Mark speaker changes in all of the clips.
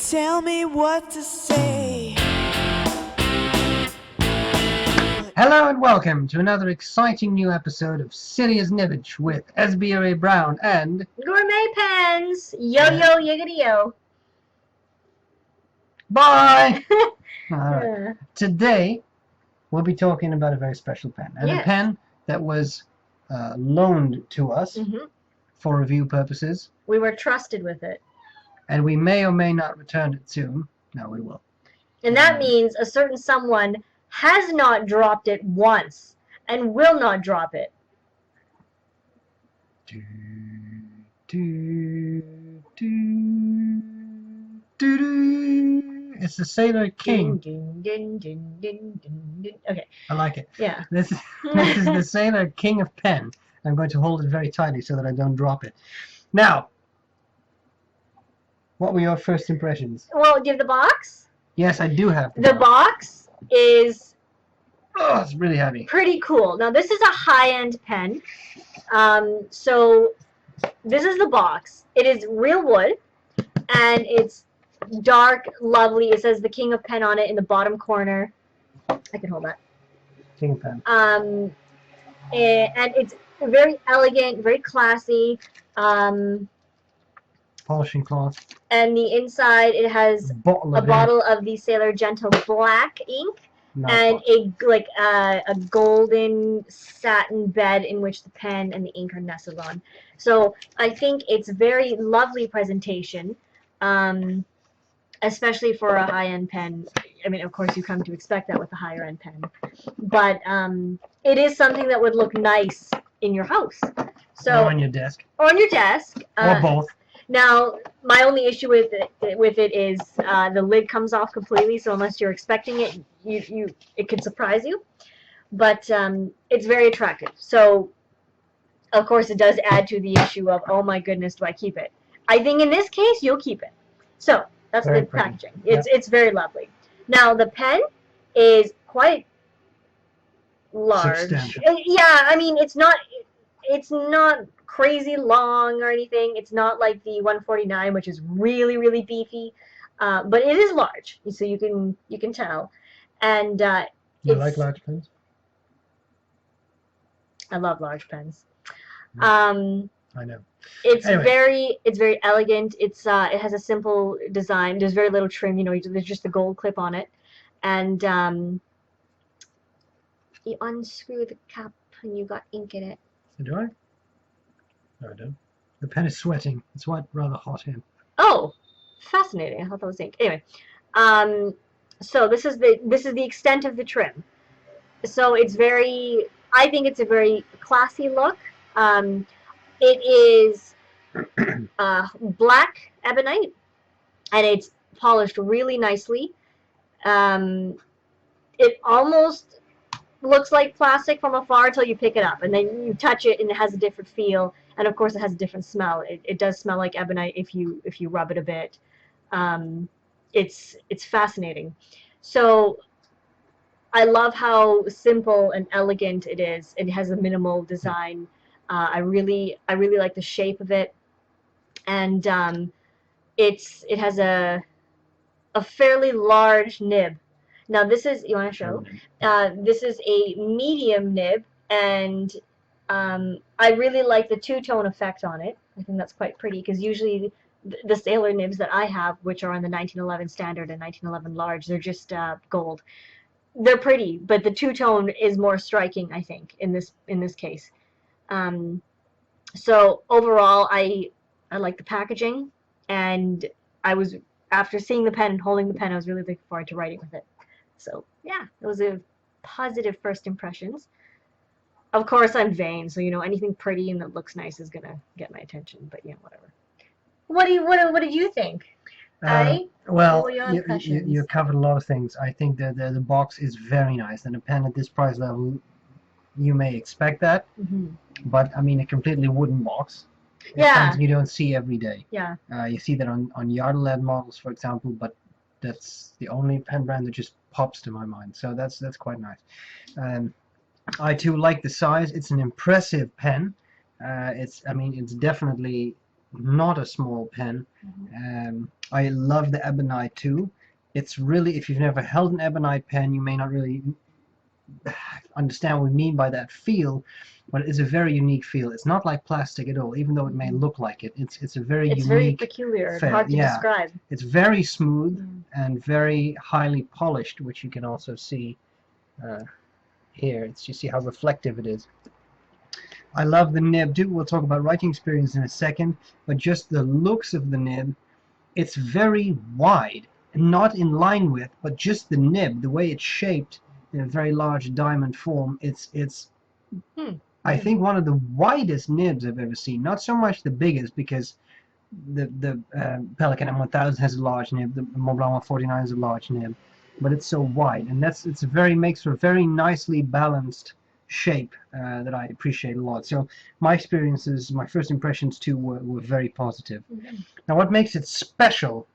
Speaker 1: tell me what to say.
Speaker 2: Hello and welcome to another exciting new episode of Silly as Nibbage with SbRebrown and
Speaker 3: Gourmet Pens! Yo yo yiggity yo.
Speaker 2: bye! Alright. Today we'll be talking about a very special pen. And a pen that was loaned to us for review purposes.
Speaker 3: We were trusted with it.
Speaker 2: And we may or may not return it soon. No, we will.
Speaker 3: And that means a certain someone has not dropped it once and will not drop it.
Speaker 2: It's the Sailor King.
Speaker 3: Okay.
Speaker 2: I like it.
Speaker 3: Yeah.
Speaker 2: This is the Sailor King of Pen. I'm going to hold it very tightly so that I don't drop it. Now, what were your first impressions?
Speaker 3: Well, give the box.
Speaker 2: Yes, I do have
Speaker 3: the box is
Speaker 2: it's really heavy.
Speaker 3: Pretty cool. Now, this is a high-end pen. So this is the box. It is real wood, and it's dark, lovely. It says the King of Pen on it in the bottom corner. I can hold that.
Speaker 2: King of Pen.
Speaker 3: And it's very elegant, very classy.
Speaker 2: Polishing cloth.
Speaker 3: And the inside, it has a bottle of the Sailor Gentle Black ink. And a golden satin bed in which the pen and the ink are nestled on. So I think it's very lovely presentation, especially for a high-end pen. I mean, of course, you come to expect that with a higher-end pen, but it is something that would look nice in your house. So
Speaker 2: or on your desk.
Speaker 3: Or on your desk.
Speaker 2: Or both.
Speaker 3: Now, my only issue with it is the lid comes off completely, so unless you're expecting it, it could surprise you. But it's very attractive. So, of course, it does add to the issue of, oh my goodness, do I keep it? I think in this case, you'll keep it. So, that's the packaging. It's very lovely. Now, the pen is quite large.
Speaker 2: Substantial.
Speaker 3: Yeah, I mean, it's not crazy long or anything. It's not like the 149, which is really, really beefy, but it is large, so you can tell. And
Speaker 2: you like large pens?
Speaker 3: I love large pens.
Speaker 2: I know.
Speaker 3: It's very elegant. It has a simple design. There's very little trim. There's just a gold clip on it, and you unscrew the cap and you got ink in it.
Speaker 2: Do I? No, I don't. The pen is sweating. It's rather hot here.
Speaker 3: Oh, fascinating. I thought that was ink. Anyway, so this is the extent of the trim. So I think it's a very classy look. It is black ebonite, and it's polished really nicely. It almost looks like plastic from afar until you pick it up, and then you touch it and it has a different feel, and of course it has a different smell. It does smell like ebonite if you rub it a bit. It's fascinating. So I love how simple and elegant it is. It has a minimal design. I really like the shape of it, and it has a fairly large nib. Now this is, you want to show? This is a medium nib, and I really like the two-tone effect on it. I think that's quite pretty, because usually the Sailor nibs that I have, which are on the 1911 Standard and 1911 Large, they're just gold. They're pretty, but the two-tone is more striking, I think, in this case. So overall, I like the packaging, and after seeing the pen and holding the pen, I was really looking forward to writing with it. So yeah, it was a positive first impressions. Of course, I'm vain, so anything pretty and that looks nice is gonna get my attention. But whatever. What did you think?
Speaker 2: Well, you covered a lot of things. I think that the box is very nice, and a pen at this price level, you may expect that. But I mean, a completely wooden box. It's something you don't see every day.
Speaker 3: Yeah.
Speaker 2: You see that on yard-led models, for example, but that's the only pen brand that just pops to my mind. So that's quite nice. I too like the size. It's an impressive pen. It's definitely not a small pen. I love the ebonite too. It's really, if you've never held an ebonite pen, you may not really understand what we mean by that feel, but it's a very unique feel. It's not like plastic at all, even though it may look like it. It's a very
Speaker 3: it's
Speaker 2: unique,
Speaker 3: very peculiar and
Speaker 2: feel.
Speaker 3: hard to describe.
Speaker 2: It's very smooth and very highly polished, which you can also see here. You see how reflective it is. I love the nib too. We'll talk about writing experience in a second, but just the looks of the nib, it's very wide, not in line with, but just the nib, the way it's shaped in a very large diamond form. It's I think one of the widest nibs I've ever seen. Not so much the biggest, because the Pelikan M1000 has a large nib, the Montblanc 149 is a large nib, but it's so wide, and makes for a very nicely balanced shape that I appreciate a lot. So my first impressions too were very positive. Now, what makes it special?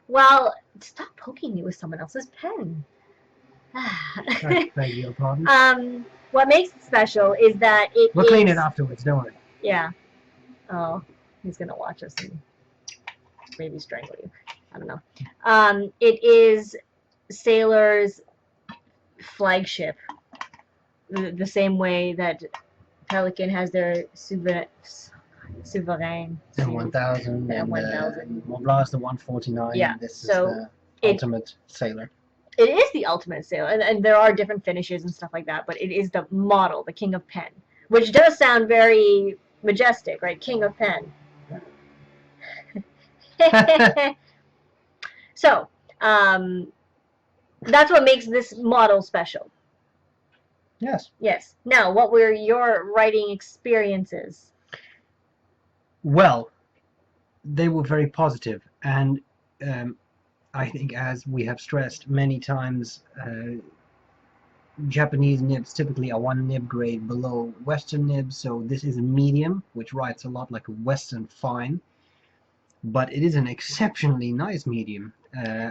Speaker 3: Well, stop poking me with someone else's pen.
Speaker 2: I beg your pardon.
Speaker 3: What makes it special is that
Speaker 2: we'll clean it afterwards, don't worry.
Speaker 3: Yeah. Oh, he's gonna watch us and maybe strangle you. I don't know. It is Sailor's flagship. The same way that Pelikan has their Souverain.
Speaker 2: The 1000.
Speaker 3: Yeah, 1000.
Speaker 2: Montblanc is the 149.
Speaker 3: Yeah.
Speaker 2: This is the ultimate Sailor.
Speaker 3: It is the ultimate Sailor, and there are different finishes and stuff like that, but it is the model, the King of Pen, which does sound very majestic, right? King of Pen. So, that's what makes this model special.
Speaker 2: Yes.
Speaker 3: Yes. Now, what were your writing experiences?
Speaker 2: Well, they were very positive, and I think, as we have stressed many times, Japanese nibs typically are one nib grade below Western nibs, so this is a medium, which writes a lot like a Western fine, but it is an exceptionally nice medium.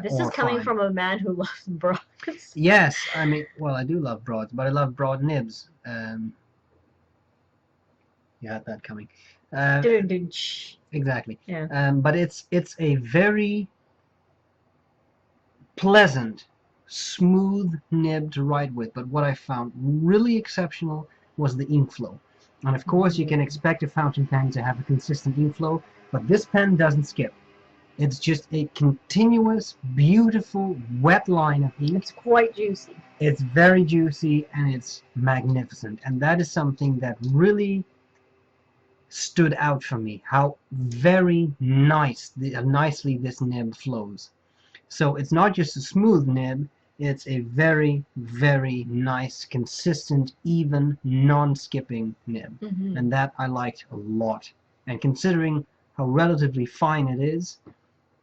Speaker 3: This is coming from a man who loves broads.
Speaker 2: Yes, I mean, well, I do love broads, but I love broad nibs. You had that coming. Exactly.
Speaker 3: Yeah.
Speaker 2: But it's a very pleasant, smooth nib to write with. But what I found really exceptional was the ink flow. And of course, you can expect a fountain pen to have a consistent ink flow, but this pen doesn't skip. It's just a continuous, beautiful, wet line of ink.
Speaker 3: It's quite juicy.
Speaker 2: It's very juicy, and it's magnificent. And that is something that really stood out for me, how very nicely this nib flows. So it's not just a smooth nib, it's a very, very nice, consistent, even, non-skipping nib. And that I liked a lot. And considering how relatively fine it is,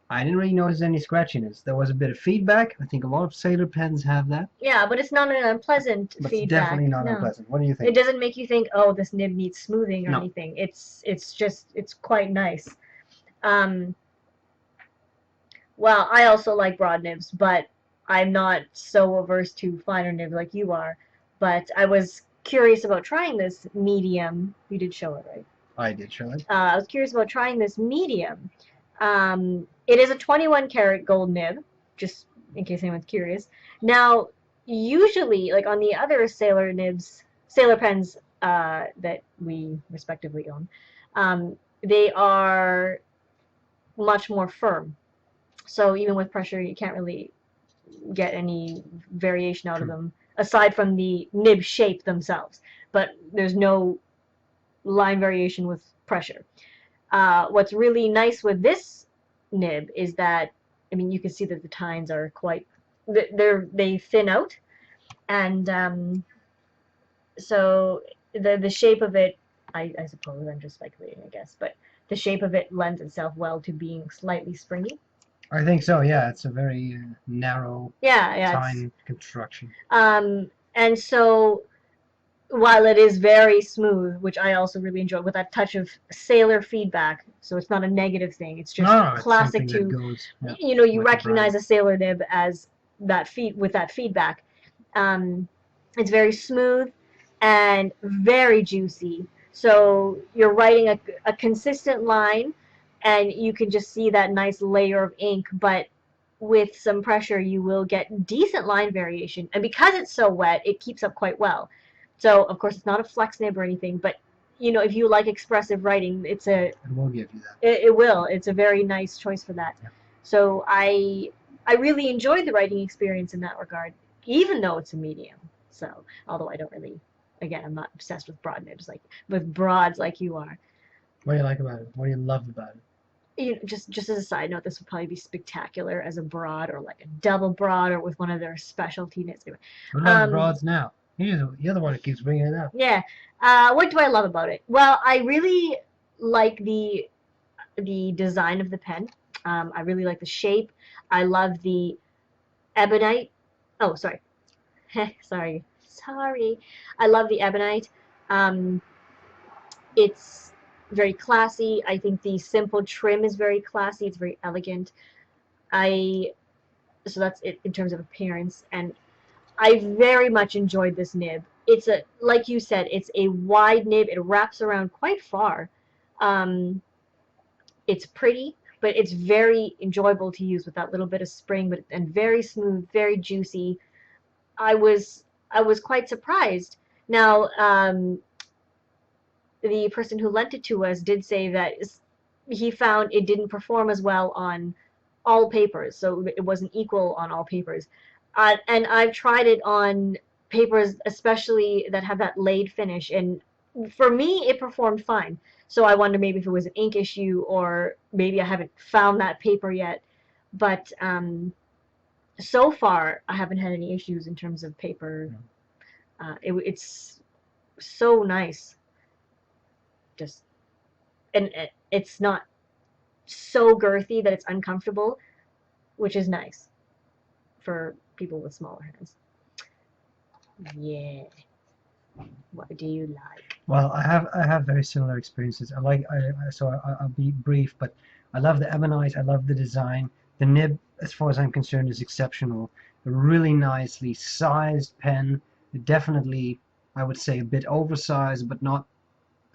Speaker 2: I didn't really notice any scratchiness. There was a bit of feedback. I think a lot of Sailor pens have that.
Speaker 3: Yeah, but it's not an unpleasant feedback.
Speaker 2: It's definitely not unpleasant. What do you think?
Speaker 3: It doesn't make you think, oh, this nib needs smoothing or anything. It's quite nice. Well, I also like broad nibs, but I'm not so averse to finer nibs like you are. But I was curious about trying this medium. You did show it, right?
Speaker 2: I did show it.
Speaker 3: I was curious about trying this medium. It is a 21 karat gold nib, just in case anyone's curious. Now, usually, like on the other Sailor pens that we respectively own, they are much more firm. So even with pressure, you can't really get any variation out of them, aside from the nib shape themselves. But there's no line variation with pressure. What's really nice with this nib is that, I mean, you can see that the tines are quite, they thin out, and so the shape of it, I suppose I'm just speculating, I guess, but the shape of it lends itself well to being slightly springy.
Speaker 2: I think so, yeah. It's a very narrow tine construction.
Speaker 3: And so, while it is very smooth, which I also really enjoy, with that touch of Sailor feedback, so it's not a negative thing. It's just classic to, you recognize a Sailor nib as that with that feedback. It's very smooth and very juicy. So you're writing a consistent line, and you can just see that nice layer of ink, but with some pressure you will get decent line variation, and because it's so wet it keeps up quite well. So of course it's not a flex nib or anything, but you know, if you like expressive writing, it
Speaker 2: will give you that.
Speaker 3: It will. It's a very nice choice for that.
Speaker 2: Yeah.
Speaker 3: So I really enjoyed the writing experience in that regard, even though it's a medium. So although I don't really, again, I'm not obsessed with broad nibs with broads like you are.
Speaker 2: What do you like about it? What do you love about it?
Speaker 3: You know, just as a side note, this would probably be spectacular as a broad or like a double broad or with one of their specialty knits.
Speaker 2: Who loves broads now? You're the one that keeps bringing it up.
Speaker 3: Yeah. What do I love about it? Well, I really like the design of the pen. I really like the shape. I love the ebonite. Oh, sorry. Sorry. I love the ebonite. It's very classy. I think the simple trim is very classy. It's very elegant. So that's it in terms of appearance, and I very much enjoyed this nib. It's like you said, it's a wide nib. It wraps around quite far. It's pretty, but it's very enjoyable to use with that little bit of spring, and very smooth, very juicy. I was quite surprised. Now, the person who lent it to us did say that he found it didn't perform as well on all papers, so it wasn't equal on all papers. And I've tried it on papers, especially that have that laid finish, and for me, it performed fine. So I wonder maybe if it was an ink issue, or maybe I haven't found that paper yet. But so far, I haven't had any issues in terms of paper. It's so nice. And it's not so girthy that it's uncomfortable, which is nice for people with smaller hands. Yeah. What do you like?
Speaker 2: Well, I have very similar experiences. I'll be brief, but I love the ebonite. I love the design. The nib, as far as I'm concerned, is exceptional. A really nicely sized pen. Definitely, I would say, a bit oversized, but not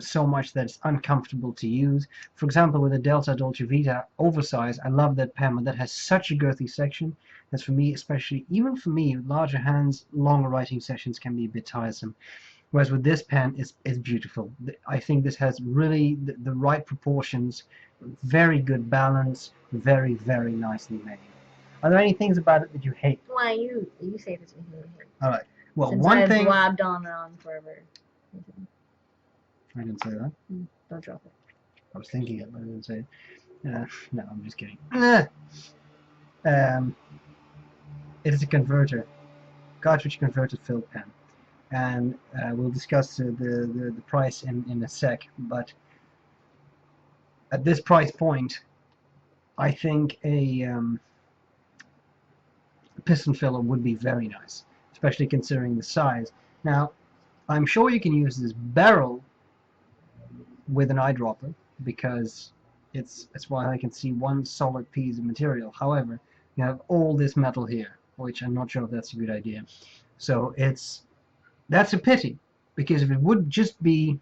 Speaker 2: so much that it's uncomfortable to use. For example, with the Delta Dolce Vita oversized, I love that pen, but that has such a girthy section. That's for me, especially, even for me, larger hands, longer writing sessions can be a bit tiresome. Whereas with this pen, it's beautiful. I think this has really the right proportions, very good balance, very, very nicely made. Are there any things about it that you hate?
Speaker 3: Why you say that you hate it?
Speaker 2: All right. Well,
Speaker 3: Since
Speaker 2: one thing.
Speaker 3: I've blabbed on forever.
Speaker 2: I didn't say that.
Speaker 3: Don't drop it.
Speaker 2: I was thinking it, but I didn't say it. No, I'm just kidding. It is a converter, cartridge converter filled pen, and we'll discuss the price in a sec. But at this price point, I think a piston filler would be very nice, especially considering the size. Now, I'm sure you can use this barrel with an eyedropper, because it's why I can see one solid piece of material. However, you have all this metal here, which I'm not sure if that's a good idea. So that's a pity, because if it would just be,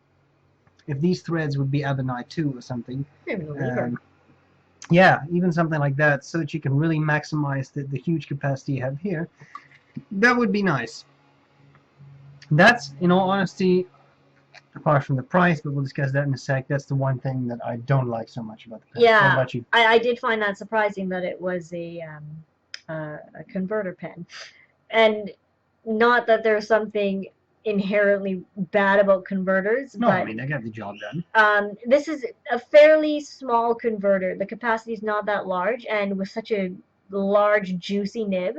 Speaker 2: if these threads would be ebonite too or something, yeah, even something like that, so that you can really maximize the huge capacity you have here, that would be nice. That's, in all honesty, apart from the price, but we'll discuss that in a sec, that's the one thing that I don't like so much about the pen.
Speaker 3: Yeah,
Speaker 2: how about you?
Speaker 3: I did find that surprising that it was a converter pen, and not that there's something inherently bad about converters.
Speaker 2: No,
Speaker 3: but,
Speaker 2: I mean, they got the job done.
Speaker 3: This is a fairly small converter. The capacity is not that large, and with such a large, juicy nib,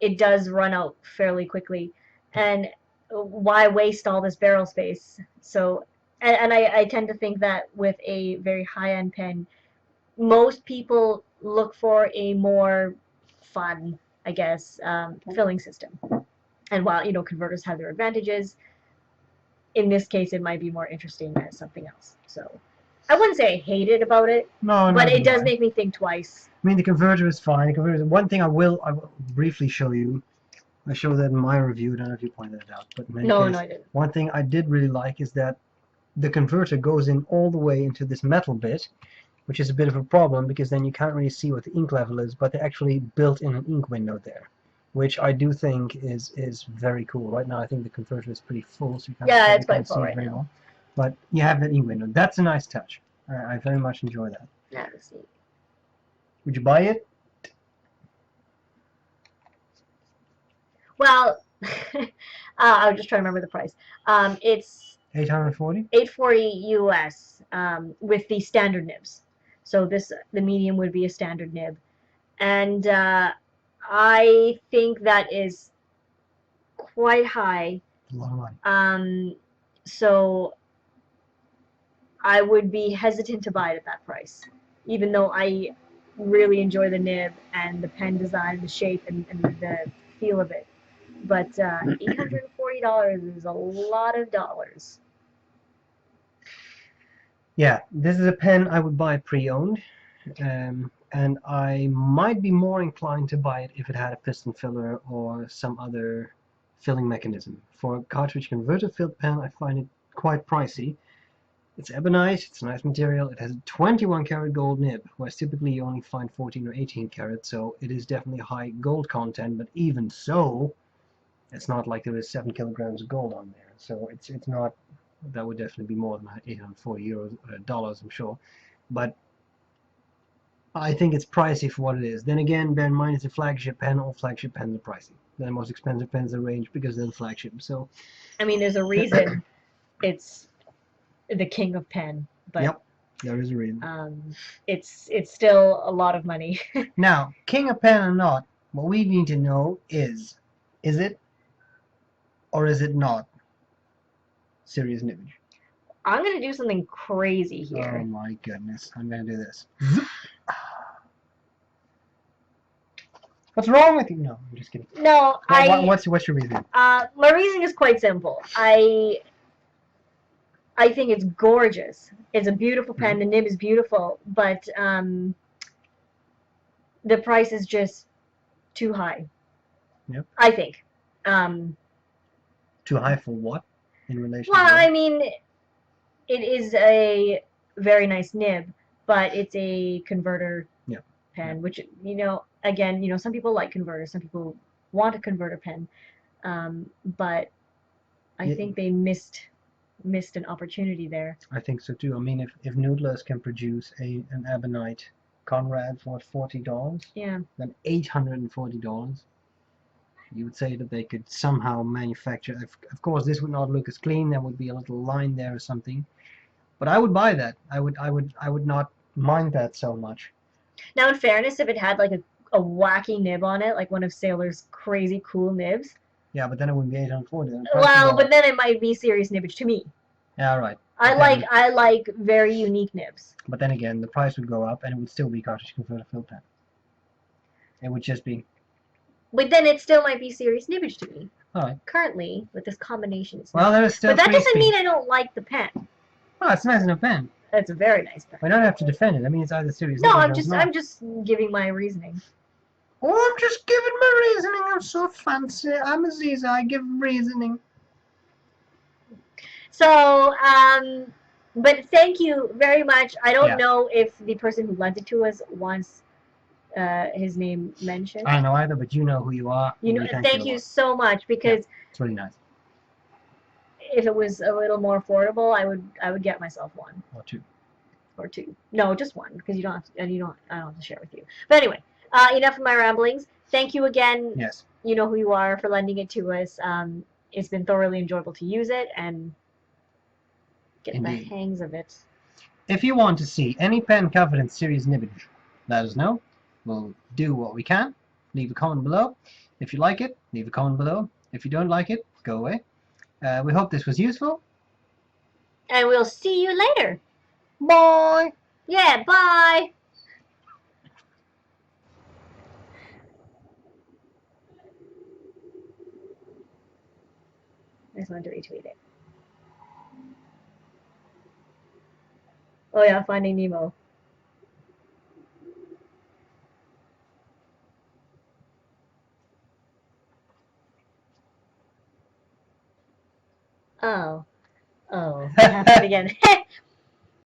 Speaker 3: it does run out fairly quickly. And why waste all this barrel space? So, and I tend to think that with a very high-end pen, most people look for a more fun, I guess, filling system. And while, you know, converters have their advantages, in this case it might be more interesting as something else. So I wouldn't say I hate it about it, but it does make me think twice.
Speaker 2: I mean, the converter is fine. The converter, one thing I will briefly show you I showed that in my review. I don't know if you pointed it out, but in any
Speaker 3: No,
Speaker 2: case,
Speaker 3: no, I didn't.
Speaker 2: one thing I did really like is that the converter goes in all the way into this metal bit, which is a bit of a problem because then you can't really see what the ink level is, but they actually built in an ink window there, which I do think is very cool. Right now I think the converter is pretty full, so you can't,
Speaker 3: Yeah,
Speaker 2: probably
Speaker 3: it's quite
Speaker 2: can't
Speaker 3: full
Speaker 2: see it
Speaker 3: right
Speaker 2: very
Speaker 3: now.
Speaker 2: well. But you have that ink window. That's a nice touch. I very much enjoy that.
Speaker 3: Yeah, let's see.
Speaker 2: Would you buy it?
Speaker 3: Well, I was just trying to remember the price. It's
Speaker 2: 840?
Speaker 3: $840 US with the standard nibs. So the medium would be a standard nib, and I think that is quite high.
Speaker 2: A lot of money.
Speaker 3: So I would be hesitant to buy it at that price, even though I really enjoy the nib and the pen design, the shape, and the feel of it. But $840 is a lot of dollars.
Speaker 2: Yeah, this is a pen I would buy pre-owned, and I might be more inclined to buy it if it had a piston filler or some other filling mechanism. For a cartridge converter filled pen, I find it quite pricey. It's ebonite, it's a nice material, it has a 21 karat gold nib, whereas typically you only find 14 or 18 karat, so it is definitely high gold content, but even so, it's not like there is 7 kilograms of gold on there, so it's not, that would definitely be more than 840 euros, dollars, I'm sure, but I think it's pricey for what it is. Then again, bear in mind it's a flagship pen, all flagship pens are pricey. They're the most expensive pens in the range because they're the flagship, so...
Speaker 3: I mean, there's a reason it's the king of pen, but
Speaker 2: yep, there is a reason.
Speaker 3: it's still a lot of money.
Speaker 2: Now, king of pen or not, what we need to know is it or is it not serious Nibbage?
Speaker 3: I'm gonna do something crazy here.
Speaker 2: Oh my goodness, I'm gonna do this. What's wrong with you? No, I'm just kidding.
Speaker 3: No,
Speaker 2: What's your reason?
Speaker 3: My reasoning is quite simple. I think it's gorgeous. It's a beautiful pen. The nib is beautiful, but the price is just too high.
Speaker 2: Yep.
Speaker 3: I think.
Speaker 2: Too high for what? In relation
Speaker 3: Well,
Speaker 2: to what?
Speaker 3: I mean, it is a very nice nib, but it's a converter pen, which, again, some people like converters, some people want a converter pen, but I think they missed an opportunity there.
Speaker 2: I think so too. I mean, if Noodlers can produce an ebonite Conrad for $40,
Speaker 3: Yeah.
Speaker 2: then $840, you would say that they could somehow manufacture. Of course, this would not look as clean. There would be a little line there or something. But I would buy that. I would not mind that so much.
Speaker 3: Now, in fairness, if it had like a wacky nib on it, like one of Sailor's crazy cool nibs.
Speaker 2: Yeah, but then it wouldn't be 840.
Speaker 3: Well, but then it might be serious Nibbage to me.
Speaker 2: Yeah, right.
Speaker 3: I like very unique nibs.
Speaker 2: But then again, the price would go up, and it would still be cartridge converter fill pen. It would just be.
Speaker 3: But then it still might be serious Nibbage to me.
Speaker 2: All right.
Speaker 3: Currently, with this combination, it's
Speaker 2: well,
Speaker 3: not.
Speaker 2: There is still.
Speaker 3: But that doesn't mean I don't like the pen.
Speaker 2: Well, it's nice enough pen.
Speaker 3: It's a very nice pen.
Speaker 2: I don't have to defend it. I mean, it's either serious.
Speaker 3: No, I'm just giving my reasoning.
Speaker 2: Oh, I'm just giving my reasoning. I'm so fancy. I'm Aziza. I give reasoning.
Speaker 3: So, but thank you very much. I don't know if the person who lent it to us wants his name mentioned.
Speaker 2: I don't know either, but you know who you are.
Speaker 3: Thank you so much, because
Speaker 2: it's really nice.
Speaker 3: If it was a little more affordable, I would get myself one. Or two. No, just one, because I don't have to share with you. But anyway, enough of my ramblings. Thank you again.
Speaker 2: Yes.
Speaker 3: You know who you are for lending it to us. It's been thoroughly enjoyable to use it and get the hangs of it.
Speaker 2: If you want to see any pen covered in serious Nibbage, let us know. We'll do what we can. Leave a comment below. If you like it, leave a comment below. If you don't like it, go away. We hope this was useful.
Speaker 3: And we'll see you later.
Speaker 2: Bye.
Speaker 3: Yeah, bye. I just wanted to retweet it. Oh yeah, Finding Nemo. Oh. Oh, it happened again.